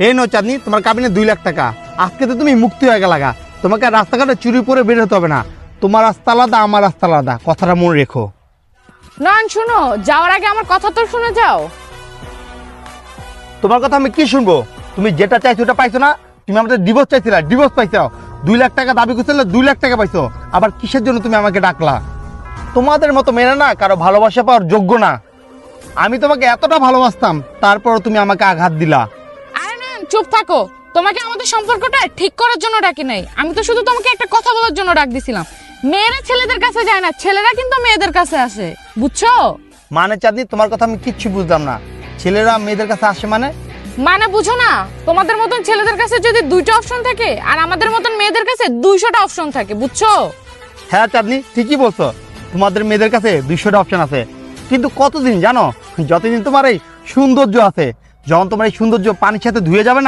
এই নো চাঁদনি, তোমার কাবিনে 2 লাখ টাকা। আজকে তো তুমি মুক্তি হয়ে গেলাগা, তোমাকে আর রাস্তাঘাটে চুরি করে বের হতে হবে না। তোমার রাস্তা আলাদা, আমার রাস্তা আলাদা, কথাটা মনে রেখো। নয়ন শুনো, যাওয়ার আগে আমার কথা তো শুনে যাও। তোমার কথা আমি কি শুনবো? তুমি যেটা চাইছো ওটা পাইছো না। তুমি আমাদের ডিভোর্স চাইছিলা, ডিভোর্স পাইছো। 2 লাখ টাকা দাবি করছিলে, 2 লাখ টাকা পাইছো। আবার কিসের জন্য তুমি আমাকে ডাকলা? তোমাদের মতো মেয়েরা না কারো ভালোবাসা পাওয়ার যোগ্য না। আমি তোমাকে এতটা ভালোবাসতাম, তারপরও তুমি আমাকে আঘাত দিলা। আরে নয়ন চুপ থাকো, তোমাকে আমাদের সম্পর্কটা ঠিক করার জন্য ডাকি নাই। আমি তো শুধু তোমাকে একটা কথা বলার জন্য ডাক দিছিলাম। মেয়েরা ছেলেদের কাছে যায় না, ছেলেরা কিন্তু মেয়েদের কাছে আসে, বুঝছো? মানে চাঁদনি, তোমার কথা আমি কিচ্ছু বুঝলাম না। ছেলেরা মেয়েদের কাছে আসে মানে? মানে বুঝো না? তোমাদের মতন ছেলেদের কাছে যদি 2টা অপশন থাকে, আর আমাদের মতন মেয়েদের কাছে 200টা অপশন থাকে, বুঝছো? হ্যাঁ চাঁদনি, ঠিকই বলছো। তোমাদের মেয়েদের কাছে 200টা অপশন আছে, কিন্তু কতদিন জানো? যতদিন তোমার এই সৌন্দর্য আছে। যখন তোমার এই সৌন্দর্য পানির সাথে ধুয়ে যাবে না,